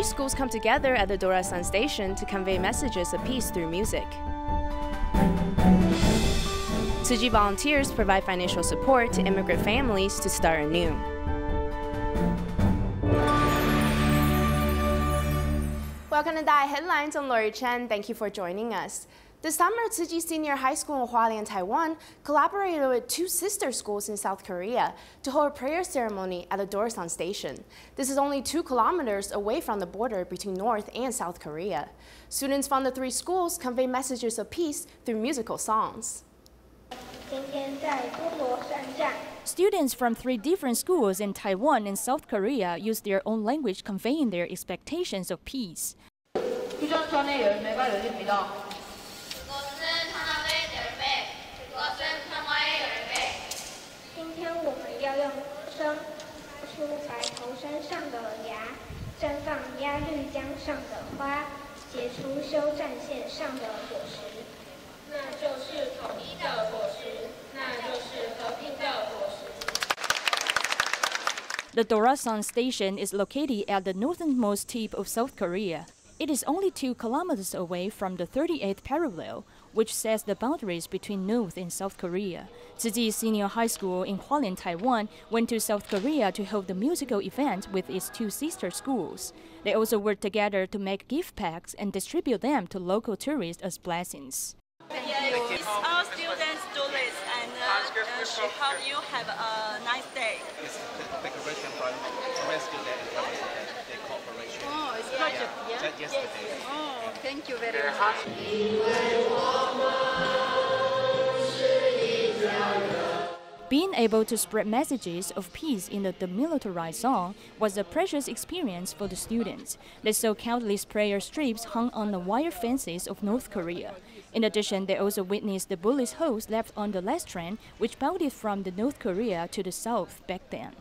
3 schools come together at the Dorasan Station to convey messages of peace through music. Tzu Chi volunteers provide financial support to immigrant families to start anew. Welcome to DaAi Headlines. I'm Lori Chen. Thank you for joining us. This summer, Tzu Chi Senior High School in Hualien, Taiwan, collaborated with 2 sister schools in South Korea to hold a prayer ceremony at the Dorasan Station. This is only 2 kilometers away from the border between North and South Korea. Students from the 3 schools convey messages of peace through musical songs. Students from 3 different schools in Taiwan and South Korea use their own language conveying their expectations of peace. The Dorasan Station is located at the northernmost tip of South Korea. It is only 2 kilometers away from the 38th parallel, which sets the boundaries between North and South Korea. Tzu Chi Senior High School in Hualien, Taiwan, went to South Korea to hold the musical event with its 2 sister schools. They also worked together to make gift packs and distribute them to local tourists as blessings. It's our students do this, and she hope you have a nice day. It's the decoration from rescue the cooperation. Oh, it's project, yeah? Yesterday. Oh, thank you very much. Being able to spread messages of peace in the demilitarized zone was a precious experience for the students. They saw countless prayer strips hung on the wire fences of North Korea. In addition, they also witnessed the bullet holes left on the last train, which bounded from the North Korea to the south back then.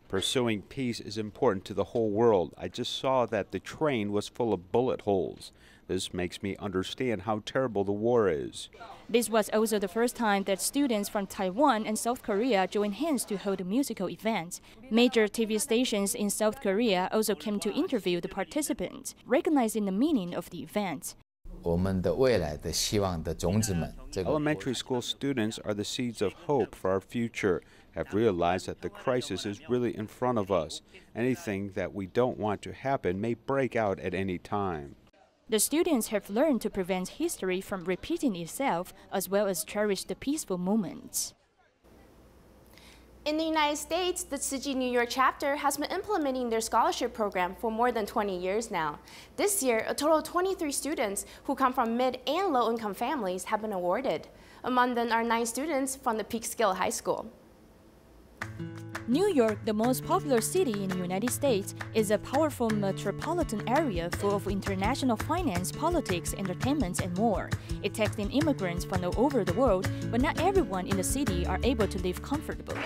Pursuing peace is important to the whole world. I just saw that the train was full of bullet holes. This makes me understand how terrible the war is. This was also the first time that students from Taiwan and South Korea joined hands to hold a musical event. Major TV stations in South Korea also came to interview the participants, recognizing the meaning of the event. Elementary school students are the seeds of hope for our future, have realized that the crisis is really in front of us. Anything that we don't want to happen may break out at any time. The students have learned to prevent history from repeating itself, as well as cherish the peaceful moments. In the United States, the Tzu Chi New York chapter has been implementing their scholarship program for more than 20 years now. This year, a total of 23 students who come from mid- and low-income families have been awarded. Among them are 9 students from the Peekskill High School. New York, the most popular city in the United States, is a powerful metropolitan area full of international finance, politics, entertainment, and more. It takes in immigrants from all over the world, but not everyone in the city are able to live comfortably.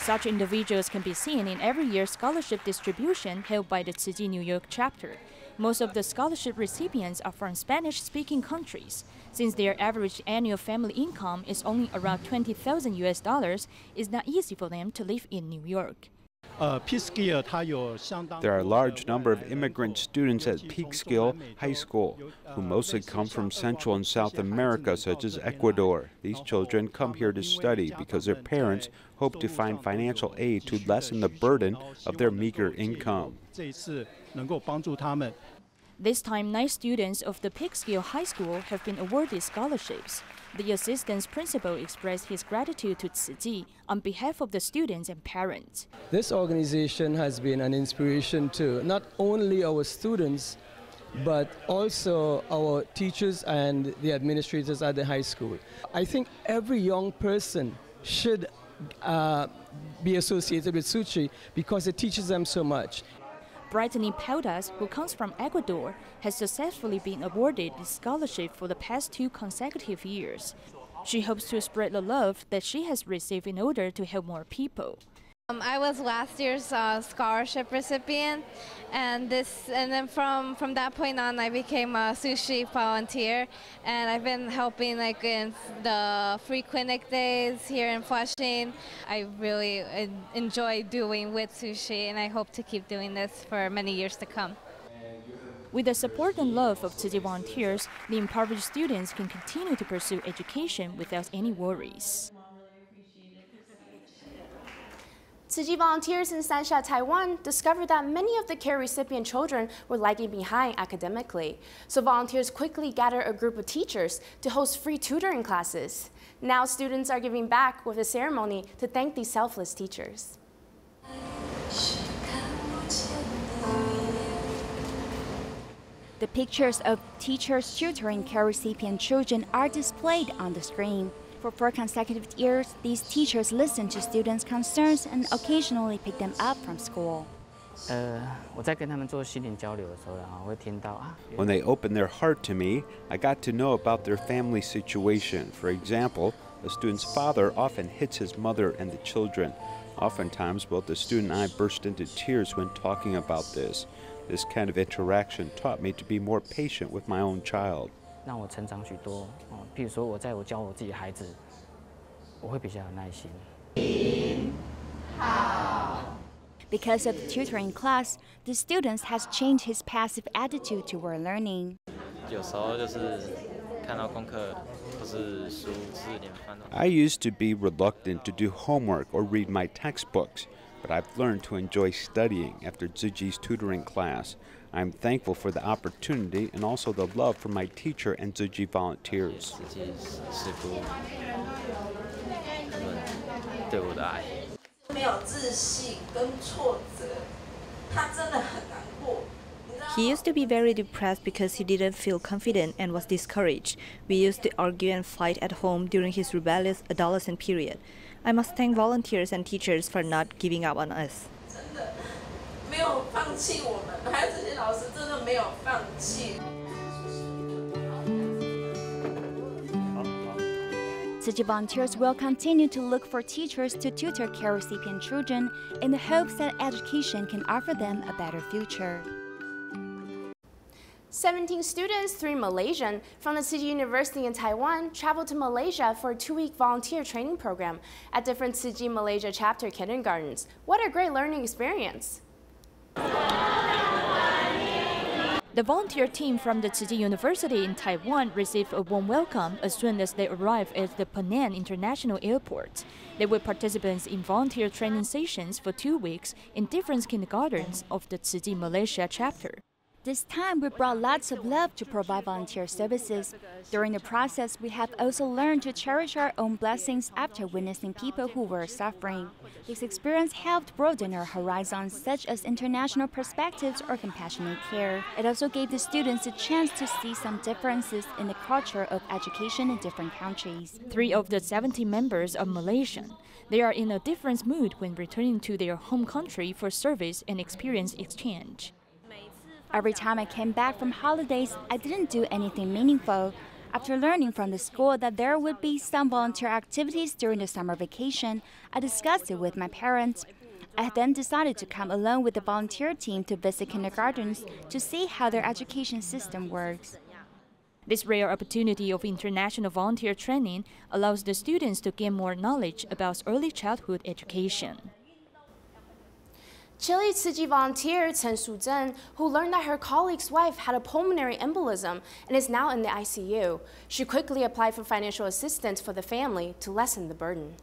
Such individuals can be seen in every year's scholarship distribution held by the Tzu Chi New York chapter. Most of the scholarship recipients are from Spanish-speaking countries. Since their average annual family income is only around $20,000, it's not easy for them to live in New York. There are a large number of immigrant students at Peekskill High School, who mostly come from Central and South America, such as Ecuador. These children come here to study because their parents hope to find financial aid to lessen the burden of their meager income. This time, 9 students of the Peekskill High School have been awarded scholarships. The assistant principal expressed his gratitude to Tzu Chi on behalf of the students and parents. This organization has been an inspiration to not only our students, but also our teachers and the administrators at the high school. I think every young person should be associated with Tzu Chi because it teaches them so much. Brittany Paudas, who comes from Ecuador, has successfully been awarded this scholarship for the past 2 consecutive years. She hopes to spread the love that she has received in order to help more people. I was last year's scholarship recipient, and then from that point on, I became a Tzu Chi volunteer, and I've been helping in the free clinic days here in Flushing. I really enjoy doing with Tzu Chi, and I hope to keep doing this for many years to come. With the support and love of Tzu Chi volunteers, the impoverished students can continue to pursue education without any worries. Tzu Chi volunteers in Sanxia, Taiwan discovered that many of the care recipient children were lagging behind academically. So volunteers quickly gathered a group of teachers to host free tutoring classes. Now students are giving back with a ceremony to thank these selfless teachers. The pictures of teachers tutoring care recipient children are displayed on the screen. For 4 consecutive years, these teachers listen to students' concerns and occasionally pick them up from school. When they opened their heart to me, I got to know about their family situation. For example, a student's father often hits his mother and the children. Oftentimes, both the student and I burst into tears when talking about this. This kind of interaction taught me to be more patient with my own child. Because of the tutoring class, the students has changed his passive attitude toward learning. I used to be reluctant to do homework or read my textbooks, but I've learned to enjoy studying after Tzu Chi's tutoring class. I'm thankful for the opportunity and also the love from my teacher and Tzu Chi volunteers. He used to be very depressed because he didn't feel confident and was discouraged. We used to argue and fight at home during his rebellious adolescent period. I must thank volunteers and teachers for not giving up on us. Tzu Chi volunteers will continue to look for teachers to tutor care recipient children in the hopes that education can offer them a better future. 17 students, 3 Malaysian, from the Tzu Chi University in Taiwan traveled to Malaysia for a 2-week volunteer training program at different Tzu Chi Malaysia chapter kindergartens. What a great learning experience! The volunteer team from the Tzu Chi University in Taiwan received a warm welcome as soon as they arrived at the Penang International Airport. They were participants in volunteer training sessions for 2 weeks in different kindergartens of the Tzu Chi Malaysia chapter. This time, we brought lots of love to provide volunteer services. During the process, we have also learned to cherish our own blessings after witnessing people who were suffering. This experience helped broaden our horizons, such as international perspectives or compassionate care. It also gave the students a chance to see some differences in the culture of education in different countries. 3 of the 17 members are Malaysian. They are in a different mood when returning to their home country for service and experience exchange. Every time I came back from holidays, I didn't do anything meaningful. After learning from the school that there would be some volunteer activities during the summer vacation, I discussed it with my parents. I then decided to come along with the volunteer team to visit kindergartens to see how their education system works. This rare opportunity of international volunteer training allows the students to gain more knowledge about early childhood education. Chile Tzu Chi volunteer Chen Shuzhen, who learned that her colleague's wife had a pulmonary embolism and is now in the ICU. She quickly applied for financial assistance for the family to lessen the burden.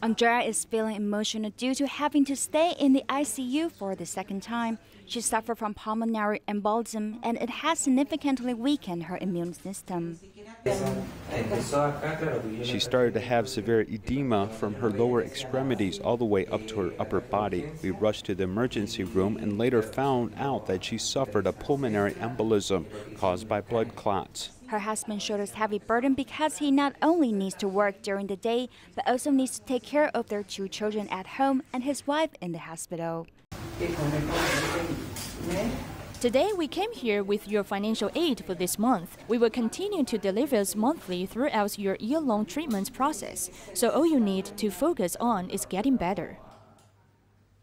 Andrea is feeling emotional due to having to stay in the ICU for the 2nd time. She suffered from pulmonary embolism, and it has significantly weakened her immune system. She started to have severe edema from her lower extremities all the way up to her upper body. We rushed to the emergency room and later found out that she suffered a pulmonary embolism caused by blood clots. Her husband shoulders heavy burden because he not only needs to work during the day, but also needs to take care of their 2 children at home and his wife in the hospital. Today, we came here with your financial aid for this month. We will continue to deliver monthly throughout your year-long treatment process. So all you need to focus on is getting better.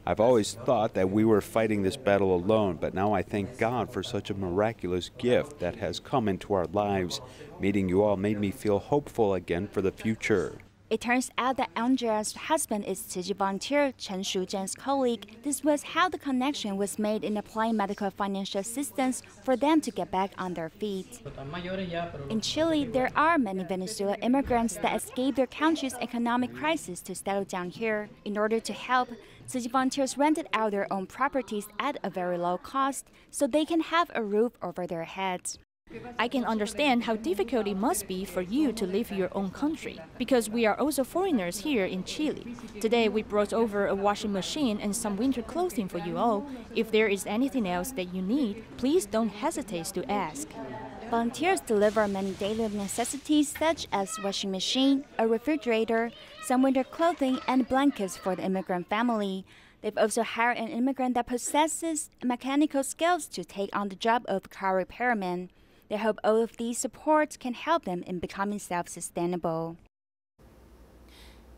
I've always thought that we were fighting this battle alone, but now I thank God for such a miraculous gift that has come into our lives. Meeting you all made me feel hopeful again for the future. It turns out that Andrea's husband is Tzu Chi volunteer Chen Shujian's colleague. This was how the connection was made in applying medical financial assistance for them to get back on their feet. In Chile, there are many Venezuelan immigrants that escaped their country's economic crisis to settle down here. In order to help, Tzu Chi volunteers rented out their own properties at a very low cost so they can have a roof over their heads. I can understand how difficult it must be for you to leave your own country, because we are also foreigners here in Chile. Today we brought over a washing machine and some winter clothing for you all. If there is anything else that you need, please don't hesitate to ask. Volunteers deliver many daily necessities such as washing machine, a refrigerator, some winter clothing, and blankets for the immigrant family. They've also hired an immigrant that possesses mechanical skills to take on the job of car repairman. They hope all of these supports can help them in becoming self-sustainable.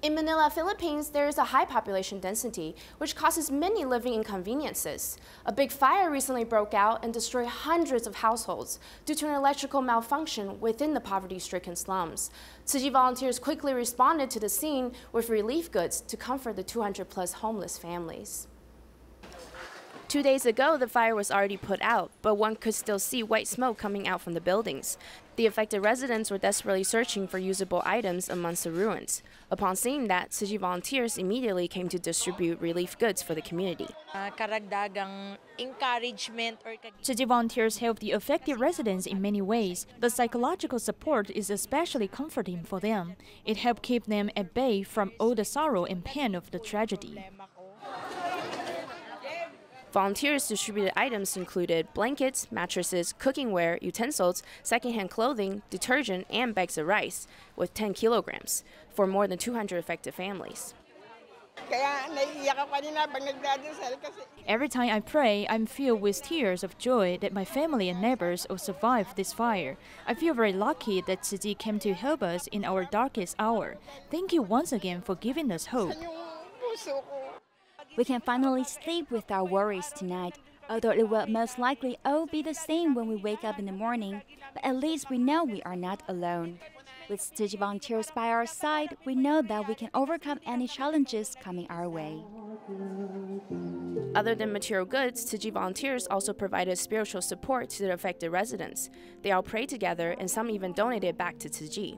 In Manila, Philippines, there is a high population density, which causes many living inconveniences. A big fire recently broke out and destroyed hundreds of households due to an electrical malfunction within the poverty-stricken slums. Tzu Chi volunteers quickly responded to the scene with relief goods to comfort the 200-plus homeless families. 2 days ago, the fire was already put out, but one could still see white smoke coming out from the buildings. The affected residents were desperately searching for usable items amongst the ruins. Upon seeing that, Tzu Chi volunteers immediately came to distribute relief goods for the community. Tzu Chi volunteers help the affected residents in many ways. The psychological support is especially comforting for them. It helps keep them at bay from all the sorrow and pain of the tragedy. Volunteers distributed items included blankets, mattresses, cookingware, utensils, secondhand clothing, detergent, and bags of rice, with 10 kilograms, for more than 200 affected families. Every time I pray, I'm filled with tears of joy that my family and neighbors will survive this fire. I feel very lucky that Tzu Chi came to help us in our darkest hour. Thank you once again for giving us hope. We can finally sleep without worries tonight, although it will most likely all be the same when we wake up in the morning, but at least we know we are not alone. With Tzu Chi volunteers by our side, we know that we can overcome any challenges coming our way. Other than material goods, Tzu Chi volunteers also provided spiritual support to the affected residents. They all prayed together, and some even donated back to Tzu Chi.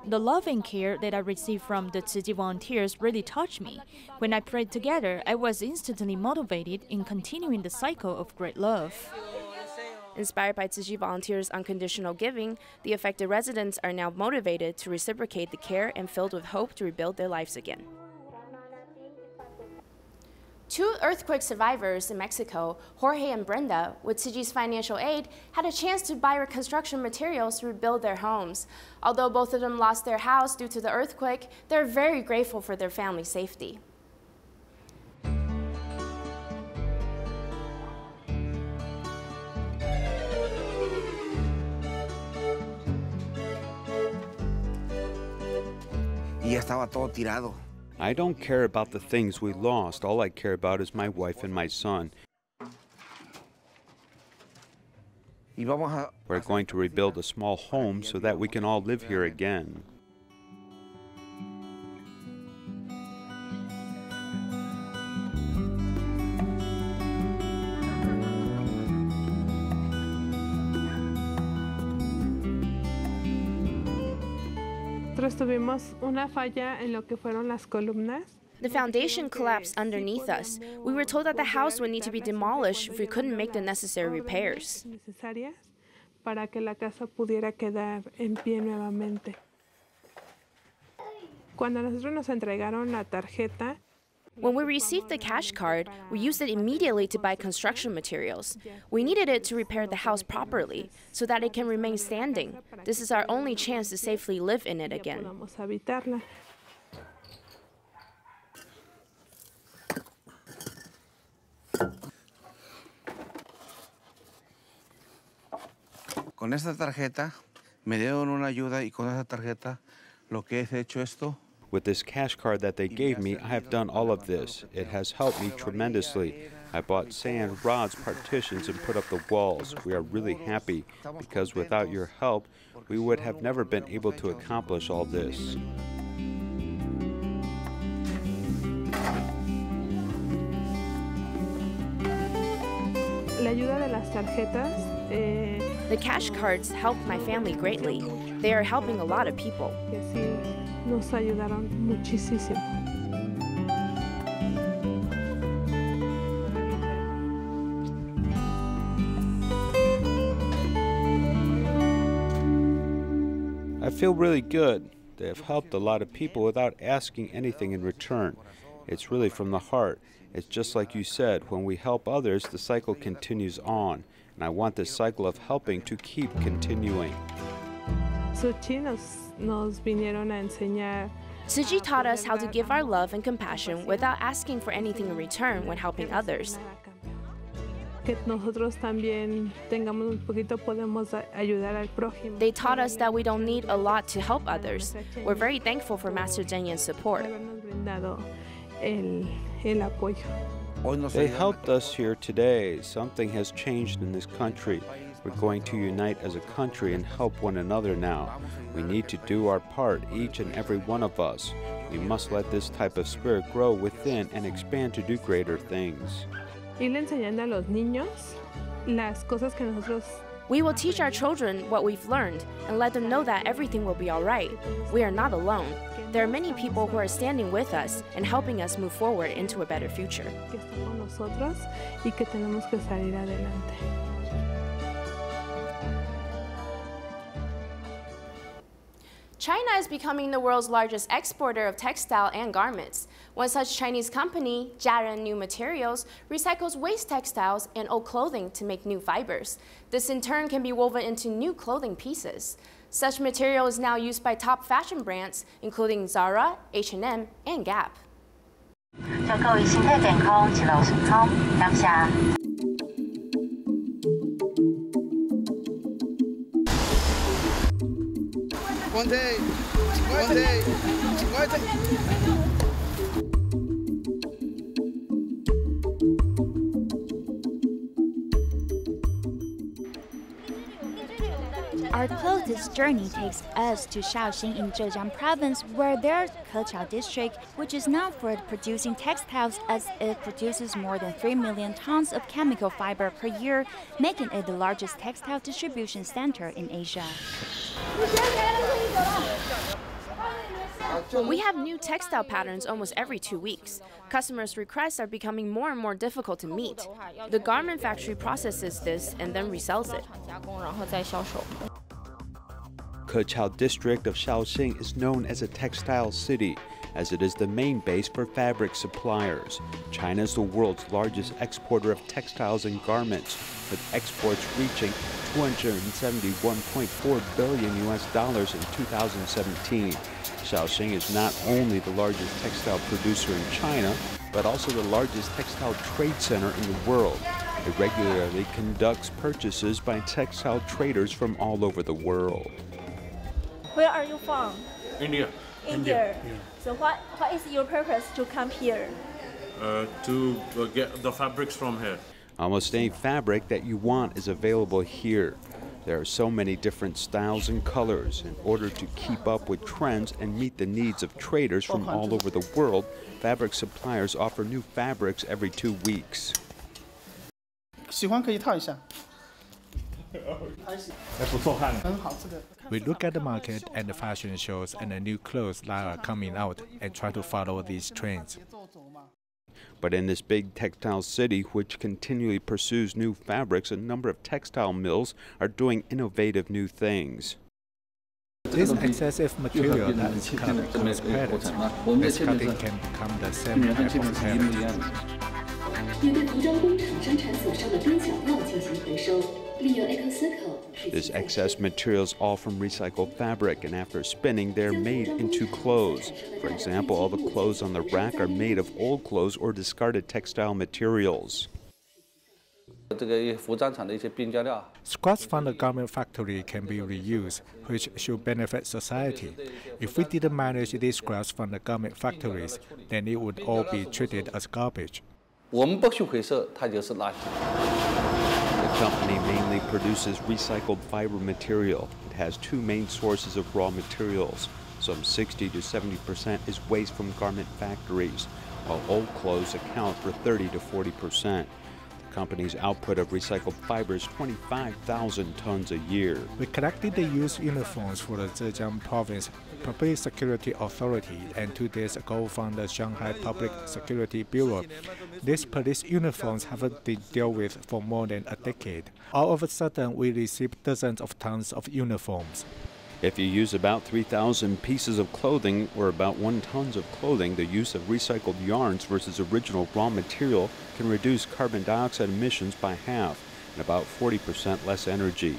The love and care that I received from the Tzu Chi volunteers really touched me. When I prayed together, I was instantly motivated in continuing the cycle of great love. Inspired by Tzu Chi volunteers' unconditional giving, the affected residents are now motivated to reciprocate the care and filled with hope to rebuild their lives again. 2 earthquake survivors in Mexico, Jorge and Brenda, with Tzu Chi's financial aid, had a chance to buy construction materials to rebuild their homes. Although both of them lost their house due to the earthquake, they're very grateful for their family's safety. Y ya estaba todo tirado. I don't care about the things we lost. All I care about is my wife and my son. We're going to rebuild a small home so that we can all live here again. Tuvimos una falla en lo que fueron las columnas. The foundation collapsed underneath us. We were told that the house would need to be demolished if we couldn't make the necessary repairs. Necesarias para que la casa pudiera quedar en pie nuevamente. Cuando nosotros nos entregaron la tarjeta, when we received the cash card, we used it immediately to buy construction materials. We needed it to repair the house properly so that it can remain standing. This is our only chance to safely live in it again. Con esta tarjeta me dieron una ayuda y con esa tarjeta lo que he hecho esto. With this cash card that they gave me, I have done all of this. It has helped me tremendously. I bought sand, rods, partitions, and put up the walls. We are really happy because without your help, we would have never been able to accomplish all this. La ayuda de las tarjetas. The cash cards helped my family greatly. They are helping a lot of people. Que sí nos ayudaron muchísimo. I feel really good. They have helped a lot of people without asking anything in return. It's really from the heart. It's just like you said, when we help others, the cycle continues on. And I want this cycle of helping to keep continuing. Tzu Chi nos vinieron a enseñar. Tzu Chi taught us how to give our love and compassion without asking for anything in return when helping others. Que nosotros también tengamos un poquito, podemos ayudar al prójimo. They taught us that we don't need a lot to help others. We're very thankful for Master Zhen Yan's support. They helped us here today. Something has changed in this country. We're going to unite as a country and help one another now. We need to do our part, each and every one of us. We must let this type of spirit grow within and expand to do greater things. Irle enseñando a los niños las cosas que nosotros. We will teach our children what we've learned and let them know that everything will be all right. We are not alone. There are many people who are standing with us and helping us move forward into a better future. Que están con nosotros y que tenemos que salir adelante. China is becoming the world's largest exporter of textile and garments. One such Chinese company, Jiaren New Materials, recycles waste textiles and old clothing to make new fibers. This in turn can be woven into new clothing pieces. Such material is now used by top fashion brands, including Zara, H&M, and Gap. 祝各位身體健康，一路順風，感謝。 One day, one day, one day. Our closest journey takes us to Shaoxing in Zhejiang province, where there's Keqiao district, which is known for producing textiles as it produces more than 3 million tons of chemical fiber per year, making it the largest textile distribution center in Asia. We have new textile patterns almost every 2 weeks. Customers' requests are becoming more and more difficult to meet. The garment factory processes this and then resells it. Keqiao district of Shaoxing is known as a textile city, as it is the main base for fabric suppliers. China is the world's largest exporter of textiles and garments, with exports reaching $271.4 billion in 2017. Shaoxing is not only the largest textile producer in China, but also the largest textile trade center in the world. It regularly conducts purchases by textile traders from all over the world. Where are you from? India. India. Yeah. So what is your purpose to come here? To get the fabrics from here. Almost any fabric that you want is available here. There are so many different styles and colors. In order to keep up with trends and meet the needs of traders from all over the world, fabric suppliers offer new fabrics every 2 weeks. 喜欢可以套一下。 We look at the market and the fashion shows and the new clothes that are coming out and try to follow these trends. But in this big textile city, which continually pursues new fabrics, a number of textile mills are doing innovative new things. This excessive material that is cut as credits, as cutting can become the same type of credit. This excess material is all from recycled fabric, and after spinning, they're made into clothes. For example, all the clothes on the rack are made of old clothes or discarded textile materials. Scraps from the garment factory can be reused, which should benefit society. If we didn't manage these scraps from the garment factories, then it would all be treated as garbage. The company mainly produces recycled fiber material. It has two main sources of raw materials. Some 60 to 70% is waste from garment factories, while old clothes account for 30 to 40%. The company's output of recycled fiber is 25,000 tons a year. We collected the used uniforms for the Zhejiang Province Public Security Authority and 2 days ago from the Shanghai Public Security Bureau. These police uniforms haven't been dealt with for more than a decade. All of a sudden, we received dozens of tons of uniforms. If you use about 3,000 pieces of clothing or about 1 ton of clothing, the use of recycled yarns versus original raw material can reduce carbon dioxide emissions by half and about 40% less energy.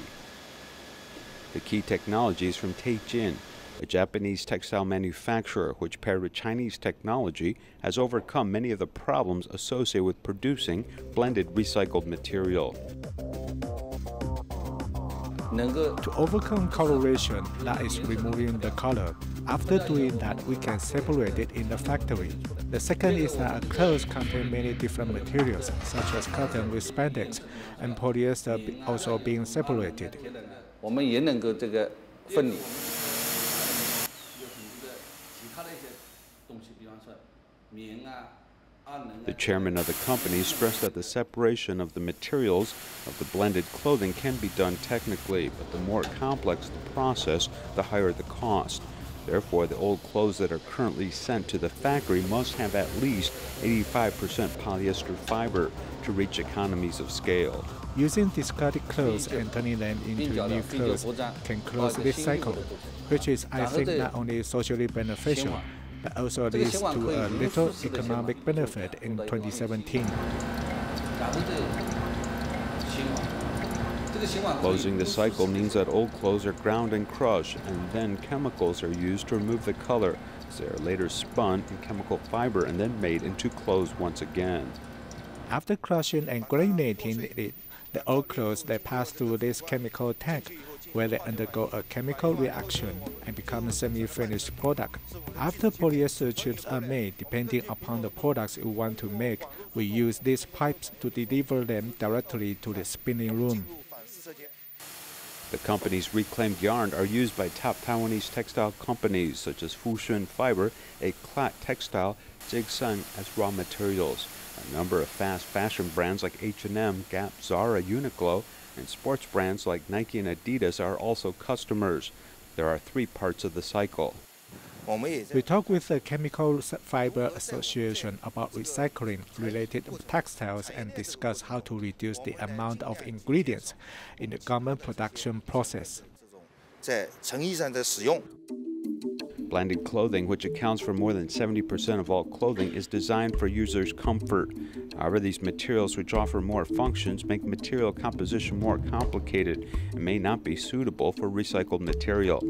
The key technology is from Teijin, a Japanese textile manufacturer which, paired with Chinese technology, has overcome many of the problems associated with producing blended recycled material. To overcome coloration, that is removing the color. After doing that, we can separate it in the factory. The second is that clothes contain many different materials, such as cotton with spandex, and polyester also being separated. The chairman of the company stressed that the separation of the materials of the blended clothing can be done technically, but the more complex the process, the higher the cost. Therefore, the old clothes that are currently sent to the factory must have at least 85% polyester fiber to reach economies of scale. Using discarded clothes and turning them into new clothes can close this cycle, which is, I think, not only socially beneficial, but also leads to a little economic benefit in 2017. Closing the cycle means that old clothes are ground and crushed, and then chemicals are used to remove the color. They are later spun in chemical fiber and then made into clothes once again. After crushing and granulating it, the old clothes they pass through this chemical tank, where they undergo a chemical reaction and become a semi-finished product. After polyester chips are made, depending upon the products we want to make, we use these pipes to deliver them directly to the spinning room. The company's reclaimed yarn are used by top Taiwanese textile companies such as Fushun Fiber, Eclat Textile, Jigsan as raw materials. A number of fast fashion brands like H&M, Gap, Zara, Uniqlo, and sports brands like Nike and Adidas are also customers. There are 3 parts of the cycle. We talked with the Chemical Fiber Association about recycling related textiles and discussed how to reduce the amount of ingredients in the garment production process. Blended clothing, which accounts for more than 70% of all clothing, is designed for users' comfort. However, these materials, which offer more functions, make material composition more complicated and may not be suitable for recycled material.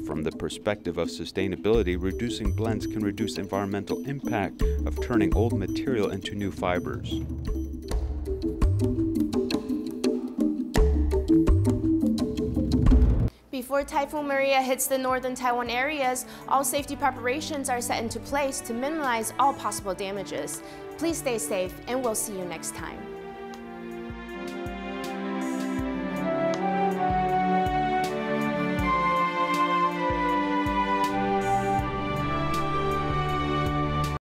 From the perspective of sustainability, reducing blends can reduce the environmental impact of turning old material into new fibers. Before Typhoon Maria hits the northern Taiwan areas, all safety preparations are set into place to minimize all possible damages. Please stay safe, and we'll see you next time.